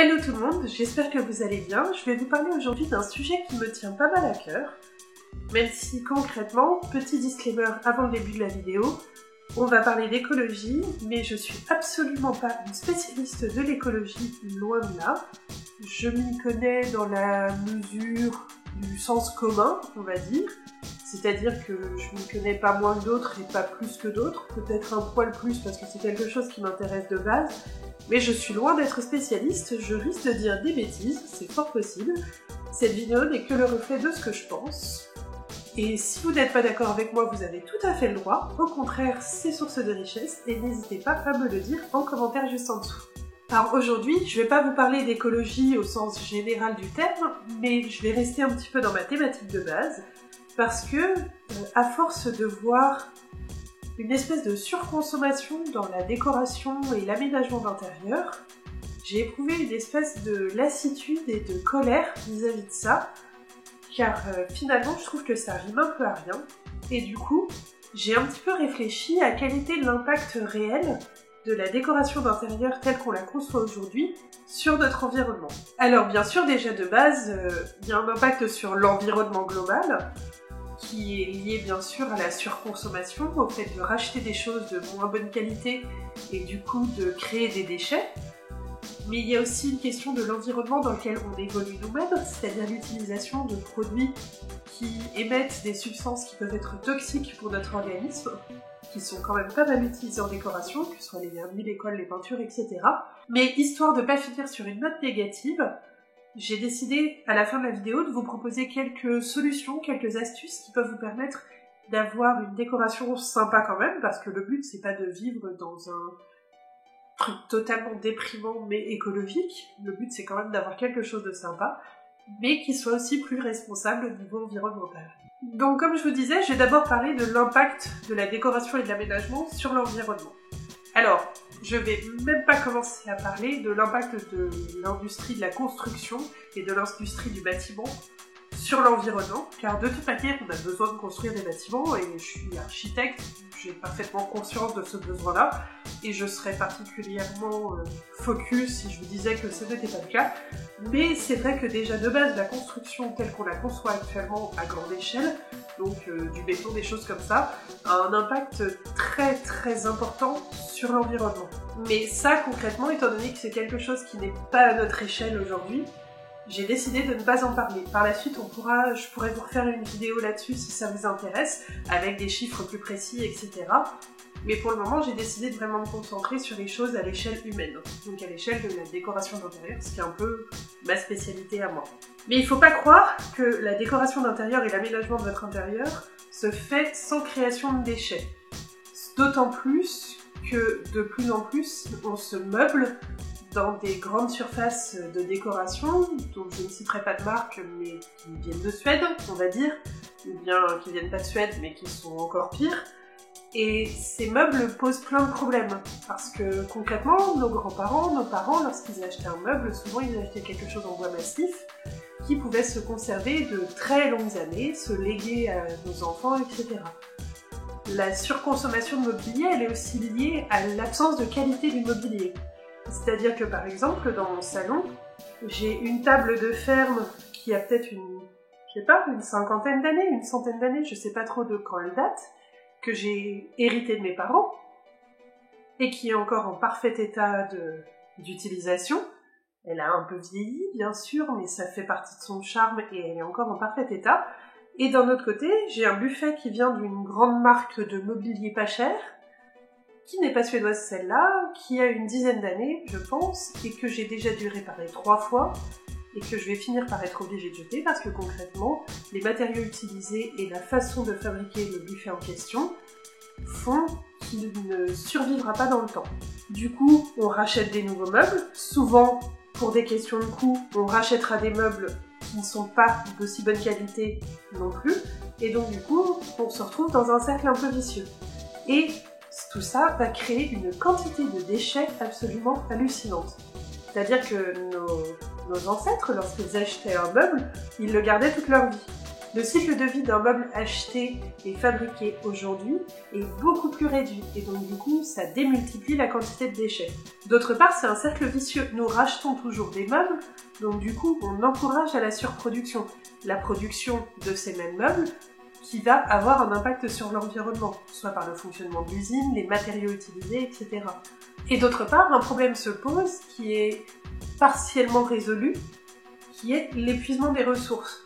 Hello tout le monde, j'espère que vous allez bien. Je vais vous parler aujourd'hui d'un sujet qui me tient pas mal à cœur. Même si concrètement, petit disclaimer avant le début de la vidéo, on va parler d'écologie, mais je suis absolument pas une spécialiste de l'écologie, loin de là. Je m'y connais dans la mesure du sens commun, on va dire. C'est-à-dire que je m'y connais pas moins que d'autres et pas plus que d'autres, peut-être un poil plus parce que c'est quelque chose qui m'intéresse de base. Mais je suis loin d'être spécialiste, je risque de dire des bêtises, c'est fort possible. Cette vidéo n'est que le reflet de ce que je pense. Et si vous n'êtes pas d'accord avec moi, vous avez tout à fait le droit. Au contraire, c'est source de richesse et n'hésitez pas à me le dire en commentaire juste en dessous. Alors aujourd'hui, je vais pas vous parler d'écologie au sens général du terme, mais je vais rester un petit peu dans ma thématique de base, parce que, à force de voir une espèce de surconsommation dans la décoration et l'aménagement d'intérieur, j'ai éprouvé une espèce de lassitude et de colère vis-à-vis de ça, car finalement je trouve que ça rime un peu à rien, et du coup j'ai un petit peu réfléchi à quel était l'impact réel de la décoration d'intérieur telle qu'on la conçoit aujourd'hui sur notre environnement. Alors bien sûr déjà de base, il y a un impact sur l'environnement global, qui est lié bien sûr à la surconsommation, au fait de racheter des choses de moins bonne qualité et du coup de créer des déchets. Mais il y a aussi une question de l'environnement dans lequel on évolue nous-mêmes, c'est-à-dire l'utilisation de produits qui émettent des substances qui peuvent être toxiques pour notre organisme, qui sont quand même pas mal utilisées en décoration, que ce soit les vernis, les cols, les peintures, etc. Mais histoire de pas finir sur une note négative, j'ai décidé à la fin de la vidéo de vous proposer quelques solutions, quelques astuces qui peuvent vous permettre d'avoir une décoration sympa quand même, parce que le but c'est pas de vivre dans un truc totalement déprimant mais écologique, le but c'est quand même d'avoir quelque chose de sympa, mais qui soit aussi plus responsable au niveau environnemental. Donc comme je vous disais, je vais d'abord parler de l'impact de la décoration et de l'aménagement sur l'environnement. Alors, je vais même pas commencer à parler de l'impact de l'industrie de la construction et de l'industrie du bâtiment sur l'environnement, car de toute manière, on a besoin de construire des bâtiments et je suis architecte, j'ai parfaitement conscience de ce besoin-là et je serais particulièrement focus si je vous disais que ce n'était pas le cas. Mais c'est vrai que déjà de base, la construction telle qu'on la conçoit actuellement à grande échelle, donc du béton, des choses comme ça, a un impact très très important sur l'environnement. Mais ça concrètement, étant donné que c'est quelque chose qui n'est pas à notre échelle aujourd'hui, j'ai décidé de ne pas en parler. Par la suite, je pourrais vous refaire une vidéo là-dessus si ça vous intéresse, avec des chiffres plus précis, etc. Mais pour le moment, j'ai décidé de vraiment me concentrer sur les choses à l'échelle humaine, donc à l'échelle de la décoration d'intérieur, ce qui est un peu ma spécialité à moi. Mais il faut pas croire que la décoration d'intérieur et l'aménagement de votre intérieur se fait sans création de déchets. D'autant plus que de plus en plus, on se meuble dans des grandes surfaces de décoration, dont je ne citerai pas de marque, mais qui viennent de Suède, on va dire, ou bien qui viennent pas de Suède, mais qui sont encore pires. Et ces meubles posent plein de problèmes, parce que concrètement, nos grands-parents, nos parents, lorsqu'ils achetaient un meuble, souvent ils achetaient quelque chose en bois massif, qui pouvait se conserver de très longues années, se léguer à nos enfants, etc. La surconsommation de mobilier, elle est aussi liée à l'absence de qualité du mobilier. C'est-à-dire que par exemple, dans mon salon, j'ai une table de ferme qui a peut-être une cinquantaine d'années, une centaine d'années, je sais pas trop de quand elle date, que j'ai hérité de mes parents, et qui est encore en parfait état d'utilisation. Elle a un peu vieilli, bien sûr, mais ça fait partie de son charme et elle est encore en parfait état. Et d'un autre côté, j'ai un buffet qui vient d'une grande marque de mobilier pas cher, qui n'est pas suédoise celle-là, qui a une dizaine d'années, je pense, et que j'ai déjà dû réparer 3 fois, et que je vais finir par être obligée de jeter, parce que concrètement, les matériaux utilisés et la façon de fabriquer le buffet en question font qu'il ne survivra pas dans le temps. Du coup, on rachète des nouveaux meubles, souvent, pour des questions de coût, on rachètera des meubles qui ne sont pas d'aussi bonne qualité non plus, et donc du coup, on se retrouve dans un cercle un peu vicieux. Et tout ça va créer une quantité de déchets absolument hallucinante. C'est-à-dire que nos ancêtres, lorsqu'ils achetaient un meuble, ils le gardaient toute leur vie. Le cycle de vie d'un meuble acheté et fabriqué aujourd'hui est beaucoup plus réduit et donc du coup ça démultiplie la quantité de déchets. D'autre part, c'est un cercle vicieux. Nous rachetons toujours des meubles, donc du coup on encourage à la surproduction. La production de ces mêmes meubles qui va avoir un impact sur l'environnement, soit par le fonctionnement de l'usine, les matériaux utilisés, etc. Et d'autre part, un problème se pose qui est partiellement résolu, qui est l'épuisement des ressources.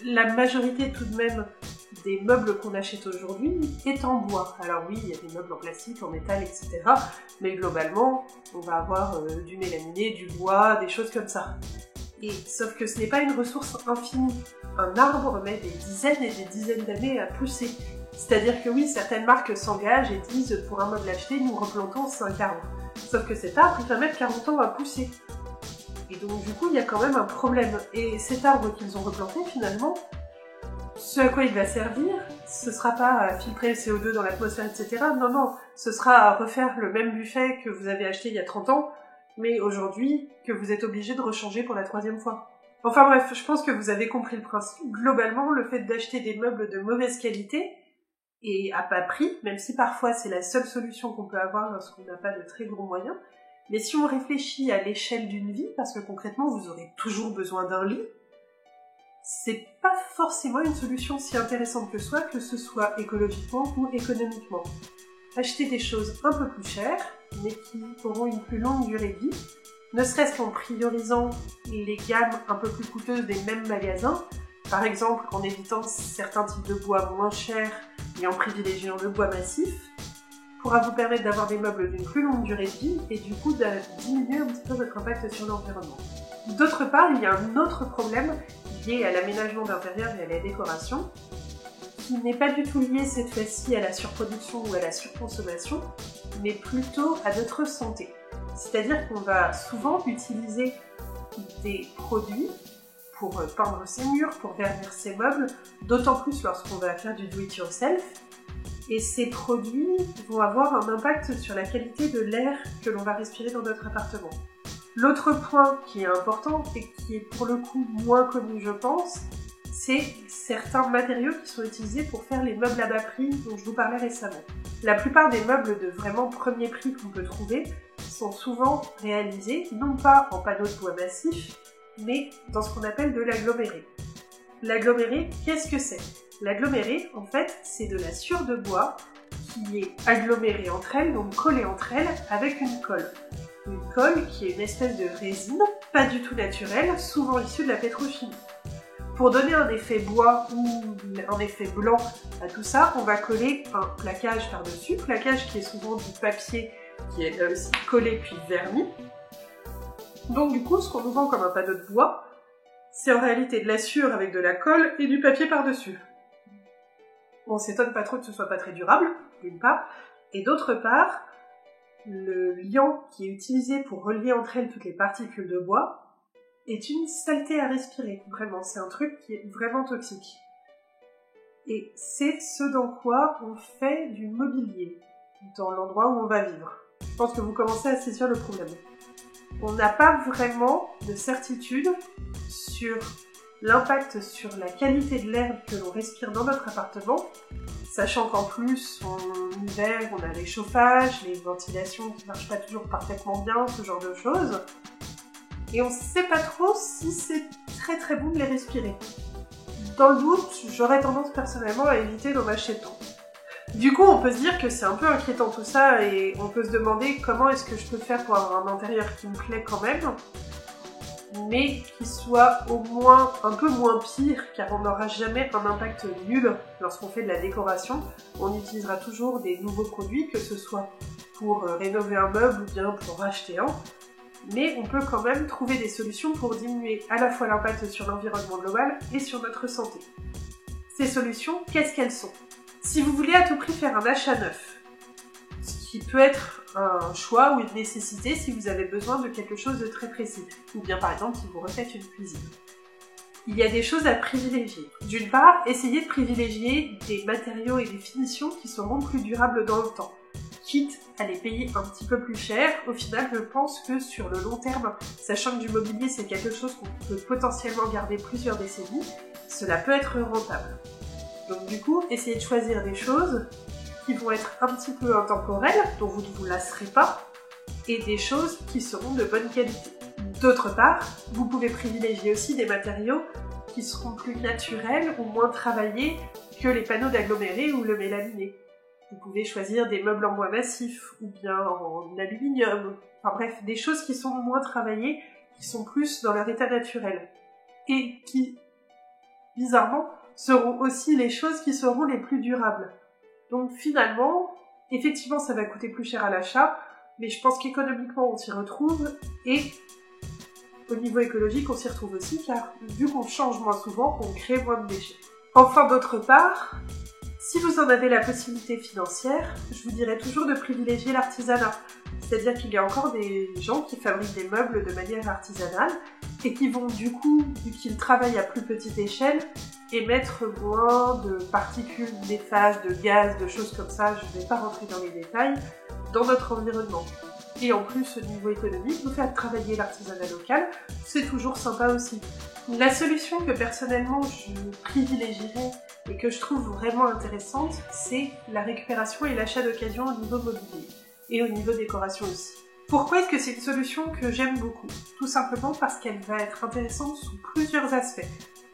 La majorité tout de même des meubles qu'on achète aujourd'hui est en bois. Alors oui, il y a des meubles en plastique, en métal, etc. Mais globalement, on va avoir du mélaminé, du bois, des choses comme ça. Et sauf que ce n'est pas une ressource infinie. Un arbre met des dizaines et des dizaines d'années à pousser. C'est-à-dire que oui, certaines marques s'engagent et disent pour un meuble acheté, nous replantons 5 arbres. Sauf que cet arbre, il va mettre 40 ans à pousser. Et donc du coup, il y a quand même un problème. Et cet arbre qu'ils ont replanté, finalement, ce à quoi il va servir, ce sera pas à filtrer le CO2 dans l'atmosphère, etc. Non, non, ce sera à refaire le même buffet que vous avez acheté il y a 30 ans, mais aujourd'hui, que vous êtes obligé de rechanger pour la 3e fois. Enfin bref, je pense que vous avez compris le principe. Globalement, le fait d'acheter des meubles de mauvaise qualité, et à bas prix, même si parfois c'est la seule solution qu'on peut avoir lorsqu'on n'a pas de très gros moyens, mais si on réfléchit à l'échelle d'une vie, parce que concrètement vous aurez toujours besoin d'un lit, c'est pas forcément une solution si intéressante que ce soit écologiquement ou économiquement. Acheter des choses un peu plus chères, mais qui auront une plus longue durée de vie, ne serait-ce qu'en priorisant les gammes un peu plus coûteuses des mêmes magasins, par exemple en évitant certains types de bois moins chers et en privilégiant le bois massif, pourra vous permettre d'avoir des meubles d'une plus longue durée de vie et du coup de diminuer un petit peu votre impact sur l'environnement. D'autre part, il y a un autre problème lié à l'aménagement d'intérieur et à la décoration, qui n'est pas du tout lié cette fois-ci à la surproduction ou à la surconsommation, mais plutôt à notre santé. C'est-à-dire qu'on va souvent utiliser des produits pour peindre ses murs, pour vernir ses meubles, d'autant plus lorsqu'on va faire du do-it-yourself. Et ces produits vont avoir un impact sur la qualité de l'air que l'on va respirer dans notre appartement. L'autre point qui est important et qui est pour le coup moins connu je pense, c'est certains matériaux qui sont utilisés pour faire les meubles à bas prix dont je vous parlais récemment. La plupart des meubles de vraiment premier prix qu'on peut trouver sont souvent réalisés non pas en panneaux de bois massif, mais dans ce qu'on appelle de l'aggloméré. L'aggloméré, qu'est-ce que c'est ? L'aggloméré, en fait, c'est de la sciure de bois qui est agglomérée entre elles, donc collée entre elles, avec une colle. Une colle qui est une espèce de résine, pas du tout naturelle, souvent issue de la pétrochimie. Pour donner un effet bois ou un effet blanc à tout ça, on va coller un plaquage par-dessus, plaquage qui est souvent du papier qui est là aussi collé puis verni. Donc du coup, ce qu'on nous vend comme un panneau de bois, c'est en réalité de la sciure avec de la colle et du papier par-dessus. On s'étonne pas trop que ce soit pas très durable, d'une part, et d'autre part, le liant qui est utilisé pour relier entre elles toutes les particules de bois est une saleté à respirer, vraiment, c'est un truc qui est vraiment toxique. Et c'est ce dans quoi on fait du mobilier, dans l'endroit où on va vivre. Je pense que vous commencez à saisir le problème. On n'a pas vraiment de certitude sur l'impact sur la qualité de l'air que l'on respire dans notre appartement, sachant qu'en plus, en hiver, on a les chauffages, les ventilations qui ne marchent pas toujours parfaitement bien, ce genre de choses. Et on ne sait pas trop si c'est très très bon de les respirer. Dans le doute, j'aurais tendance personnellement à éviter d'en acheter trop. Du coup, on peut se dire que c'est un peu inquiétant tout ça et on peut se demander comment est-ce que je peux faire pour avoir un intérieur qui me plaît quand même, mais qui soit au moins un peu moins pire, car on n'aura jamais un impact nul lorsqu'on fait de la décoration. On utilisera toujours des nouveaux produits, que ce soit pour rénover un meuble ou bien pour racheter un, mais on peut quand même trouver des solutions pour diminuer à la fois l'impact sur l'environnement global et sur notre santé. Ces solutions, qu'est-ce qu'elles sont ? Si vous voulez à tout prix faire un achat neuf, ce qui peut être un choix ou une nécessité si vous avez besoin de quelque chose de très précis, ou bien par exemple si vous refaites une cuisine. Il y a des choses à privilégier. D'une part, essayez de privilégier des matériaux et des finitions qui seront plus durables dans le temps. Quitte à les payer un petit peu plus cher, au final je pense que sur le long terme, sachant que du mobilier c'est quelque chose qu'on peut potentiellement garder plusieurs décennies, cela peut être rentable. Donc du coup, essayez de choisir des choses qui vont être un petit peu intemporelles, dont vous ne vous lasserez pas, et des choses qui seront de bonne qualité. D'autre part, vous pouvez privilégier aussi des matériaux qui seront plus naturels ou moins travaillés que les panneaux d'agglomérés ou le mélaminé. Vous pouvez choisir des meubles en bois massif ou bien en aluminium. Enfin bref, des choses qui sont moins travaillées, qui sont plus dans leur état naturel. Et qui, bizarrement, seront aussi les choses qui seront les plus durables. Donc finalement, effectivement ça va coûter plus cher à l'achat, mais je pense qu'économiquement on s'y retrouve, et au niveau écologique on s'y retrouve aussi, car vu qu'on change moins souvent, on crée moins de déchets. Enfin d'autre part, si vous en avez la possibilité financière, je vous dirais toujours de privilégier l'artisanat. C'est-à-dire qu'il y a encore des gens qui fabriquent des meubles de manière artisanale et qui vont du coup, vu qu'ils travaillent à plus petite échelle, émettre moins de particules néfastes, de gaz, de choses comme ça, je ne vais pas rentrer dans les détails, dans notre environnement. Et en plus, au niveau économique, vous faire travailler l'artisanat local, c'est toujours sympa aussi. La solution que personnellement je privilégierais et que je trouve vraiment intéressante, c'est la récupération et l'achat d'occasion au niveau mobilier et au niveau décoration aussi. Pourquoi est-ce que c'est une solution que j'aime beaucoup? Tout simplement parce qu'elle va être intéressante sous plusieurs aspects.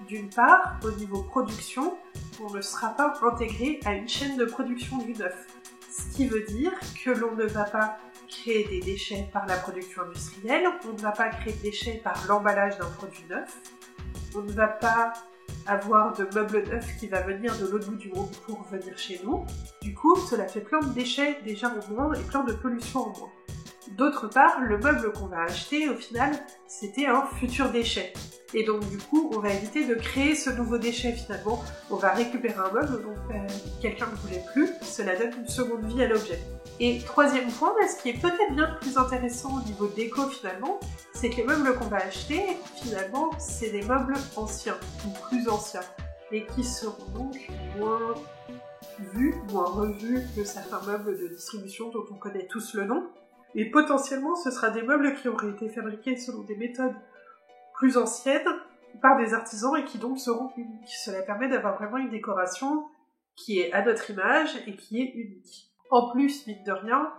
D'une part, au niveau production, on ne sera pas intégré à une chaîne de production du neuf. Ce qui veut dire que l'on ne va pas créer des déchets par la production industrielle, on ne va pas créer de déchets par l'emballage d'un produit neuf, on ne va pas avoir de meubles neufs qui va venir de l'autre bout du monde pour venir chez nous. Du coup, cela fait plein de déchets déjà en moins et plein de pollution en moins. D'autre part, le meuble qu'on va acheter, au final, c'était un futur déchet. Et donc du coup, on va éviter de créer ce nouveau déchet finalement. On va récupérer un meuble dont quelqu'un ne voulait plus, cela donne une seconde vie à l'objet. Et troisième point, ce qui est peut-être bien plus intéressant au niveau déco finalement, c'est que les meubles qu'on va acheter, finalement, c'est des meubles anciens, ou plus anciens, et qui seront donc moins vus, moins revus que certains meubles de distribution dont on connaît tous le nom. Et potentiellement, ce sera des meubles qui auraient été fabriqués selon des méthodes plus anciennes, par des artisans et qui donc seront uniques. Cela permet d'avoir vraiment une décoration qui est à notre image et qui est unique. En plus, mine de rien,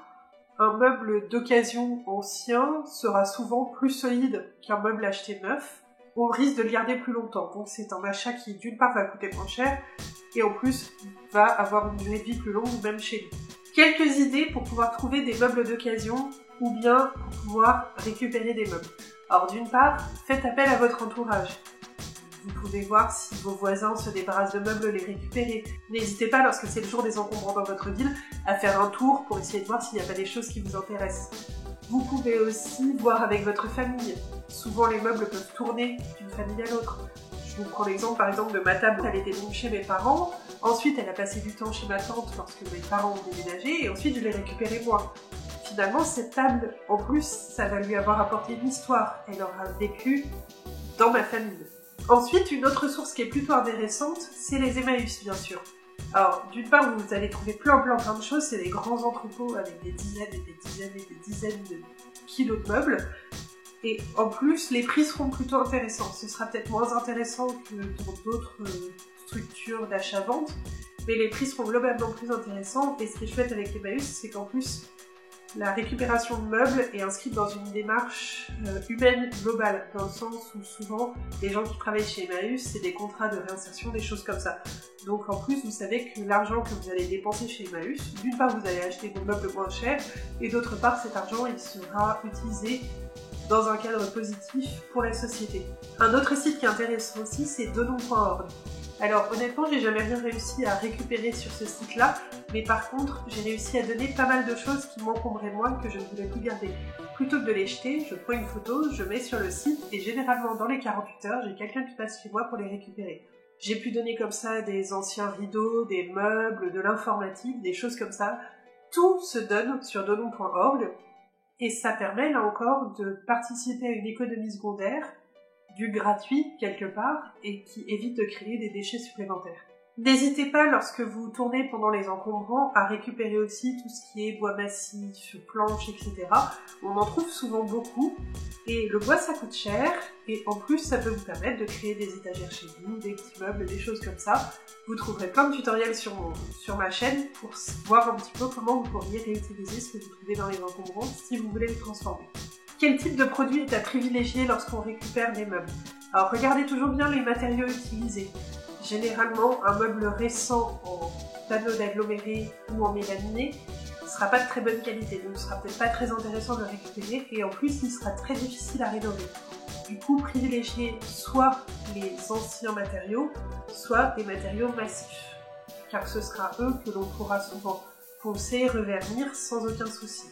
un meuble d'occasion ancien sera souvent plus solide qu'un meuble acheté neuf. On risque de le garder plus longtemps, donc c'est un achat qui d'une part va coûter moins cher et en plus va avoir une durée de vie plus longue même chez nous. Quelques idées pour pouvoir trouver des meubles d'occasion ou bien pour pouvoir récupérer des meubles. Alors d'une part, faites appel à votre entourage. Vous pouvez voir si vos voisins se débarrassent de meubles, les récupérer. N'hésitez pas, lorsque c'est le jour des encombrants dans votre ville, à faire un tour pour essayer de voir s'il n'y a pas des choses qui vous intéressent. Vous pouvez aussi voir avec votre famille. Souvent les meubles peuvent tourner d'une famille à l'autre. Je vous prends l'exemple par exemple de ma table, elle était donc chez mes parents, ensuite elle a passé du temps chez ma tante lorsque mes parents ont déménagé, et ensuite je l'ai récupérée moi. Finalement, cette table, en plus, ça va lui avoir apporté une histoire. Elle aura vécu dans ma famille. Ensuite, une autre source qui est plutôt intéressante, c'est les Emmaüs, bien sûr. Alors, d'une part, vous allez trouver plein de choses, c'est des grands entrepôts avec des dizaines et des dizaines et des dizaines de kilos de meubles. Et en plus, les prix seront plutôt intéressants. Ce sera peut-être moins intéressant que dans d'autres structures d'achat-vente, mais les prix seront globalement plus intéressants. Et ce qui est chouette avec Emmaüs, c'est qu'en plus, la récupération de meubles est inscrite dans une démarche humaine globale, dans le sens où souvent, les gens qui travaillent chez Emmaüs, c'est des contrats de réinsertion, des choses comme ça. Donc en plus, vous savez que l'argent que vous allez dépenser chez Emmaüs, d'une part, vous allez acheter vos meubles moins chers, et d'autre part, cet argent, il sera utilisé dans un cadre positif pour la société. Un autre site qui est intéressant aussi, c'est donnons.org. Alors honnêtement, j'ai jamais rien réussi à récupérer sur ce site-là, mais par contre, j'ai réussi à donner pas mal de choses qui m'encombraient moi, que je ne voulais plus garder. Plutôt que de les jeter, je prends une photo, je mets sur le site, et généralement dans les 48 heures, j'ai quelqu'un qui passe chez moi pour les récupérer. J'ai pu donner comme ça des anciens rideaux, des meubles, de l'informatique, des choses comme ça. Tout se donne sur donnons.org, et ça permet là encore de participer à une économie secondaire, du gratuit quelque part, et qui évite de créer des déchets supplémentaires. N'hésitez pas, lorsque vous tournez pendant les encombrants, à récupérer aussi tout ce qui est bois massif, planches, etc. On en trouve souvent beaucoup, et le bois ça coûte cher, et en plus ça peut vous permettre de créer des étagères chez vous, des petits meubles, des choses comme ça. Vous trouverez plein de tutoriels sur ma chaîne pour voir un petit peu comment vous pourriez réutiliser ce que vous trouvez dans les encombrants si vous voulez les transformer. Quel type de produit est à privilégier lorsqu'on récupère des meubles? Alors regardez toujours bien les matériaux utilisés. Généralement, un meuble récent en panneau d'aggloméré ou en mélaminé ne sera pas de très bonne qualité, donc ce sera peut-être pas très intéressant de le récupérer, et en plus il sera très difficile à rénover. Du coup, privilégiez soit les anciens matériaux, soit des matériaux massifs, car ce sera eux que l'on pourra souvent poncer, revernir sans aucun souci.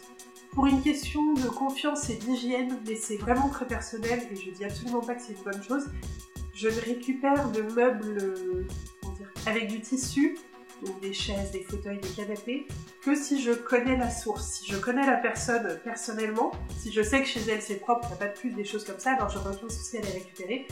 Pour une question de confiance et d'hygiène, mais c'est vraiment très personnel et je dis absolument pas que c'est une bonne chose, je ne récupère de meubles avec du tissu, donc des chaises, des fauteuils, des canapés, que si je connais la source. Si je connais la personne personnellement, si je sais que chez elle c'est propre, il n'y a pas de puce, des choses comme ça, alors j'aurai aucun souci à les récupérer.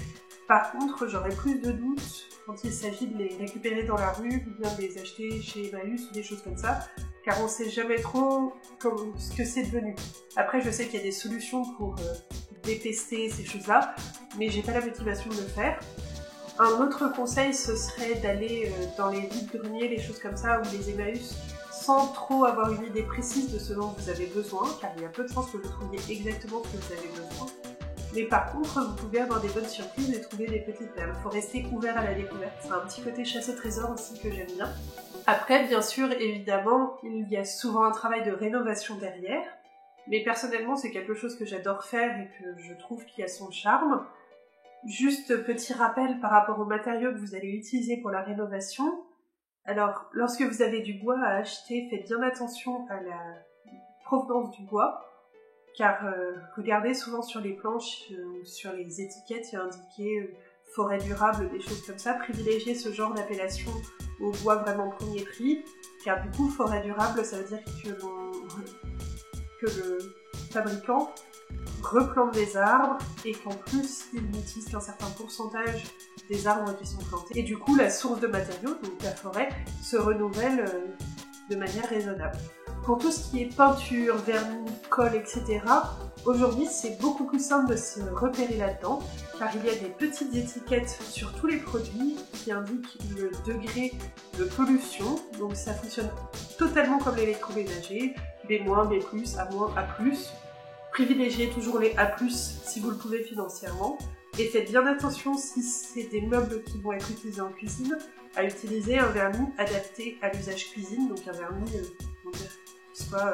Par contre, j'aurai plus de doutes quand il s'agit de les récupérer dans la rue, ou bien de les acheter chez Emmaüs ou des choses comme ça, car on sait jamais trop ce que c'est devenu. Après, je sais qu'il y a des solutions pour dépester ces choses-là, mais j'ai pas la motivation de le faire. Un autre conseil, ce serait d'aller dans les vides-greniers, les choses comme ça, ou les Emmaüs, sans trop avoir une idée précise de ce dont vous avez besoin, car il y a peu de chances que vous trouviez exactement ce que vous avez besoin. Mais par contre, vous pouvez avoir des bonnes surprises et trouver des petites perles. Il faut rester ouvert à la découverte. C'est un petit côté chasse au trésor aussi que j'aime bien. Après, bien sûr, évidemment, il y a souvent un travail de rénovation derrière. Mais personnellement, c'est quelque chose que j'adore faire et que je trouve qui a son charme. Juste petit rappel par rapport aux matériaux que vous allez utiliser pour la rénovation. Alors, lorsque vous avez du bois à acheter, faites bien attention à la provenance du bois. Car regardez souvent sur les planches ou sur les étiquettes, il y a indiqué forêt durable, des choses comme ça. Privilégiez ce genre d'appellation au bois vraiment premier prix, car du coup forêt durable ça veut dire que le fabricant replante des arbres et qu'en plus il n'utilise qu'un certain pourcentage des arbres qui sont plantés. Et du coup la source de matériaux, donc la forêt, se renouvelle de manière raisonnable. Pour tout ce qui est peinture, vernis, colle, etc., aujourd'hui c'est beaucoup plus simple de se repérer là-dedans, car il y a des petites étiquettes sur tous les produits qui indiquent le degré de pollution, donc ça fonctionne totalement comme l'électroménager, B-, B+, A-, A+. Privilégiez toujours les A+, si vous le pouvez financièrement, et faites bien attention si c'est des meubles qui vont être utilisés en cuisine, à utiliser un vernis adapté à l'usage cuisine, donc un vernis qui soit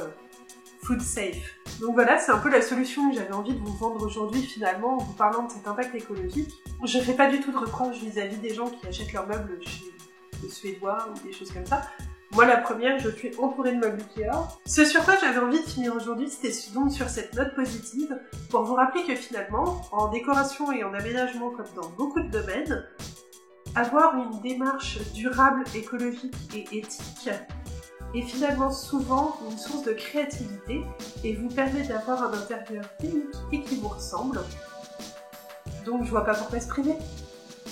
food safe. Donc voilà, c'est un peu la solution que j'avais envie de vous vendre aujourd'hui finalement en vous parlant de cet impact écologique. Je fais pas du tout de reproche vis-à-vis des gens qui achètent leurs meubles chez les Suédois ou des choses comme ça. Moi la première, je suis entourée de meubles Ikea. Ce sur quoi j'avais envie de finir aujourd'hui, c'était donc sur cette note positive, pour vous rappeler que finalement, en décoration et en aménagement comme dans beaucoup de domaines, avoir une démarche durable, écologique et éthique est finalement souvent une source de créativité et vous permet d'avoir un intérieur unique et qui vous ressemble. Donc je vois pas pourquoi se priver.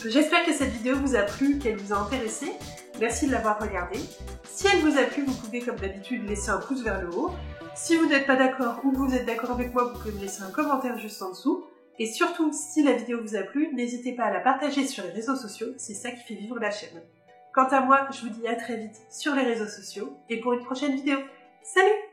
J'espère que cette vidéo vous a plu, qu'elle vous a intéressé. Merci de l'avoir regardée. Si elle vous a plu, vous pouvez comme d'habitude laisser un pouce vers le haut. Si vous n'êtes pas d'accord ou vous êtes d'accord avec moi, vous pouvez me laisser un commentaire juste en dessous. Et surtout, si la vidéo vous a plu, n'hésitez pas à la partager sur les réseaux sociaux, c'est ça qui fait vivre la chaîne. Quant à moi, je vous dis à très vite sur les réseaux sociaux et pour une prochaine vidéo. Salut!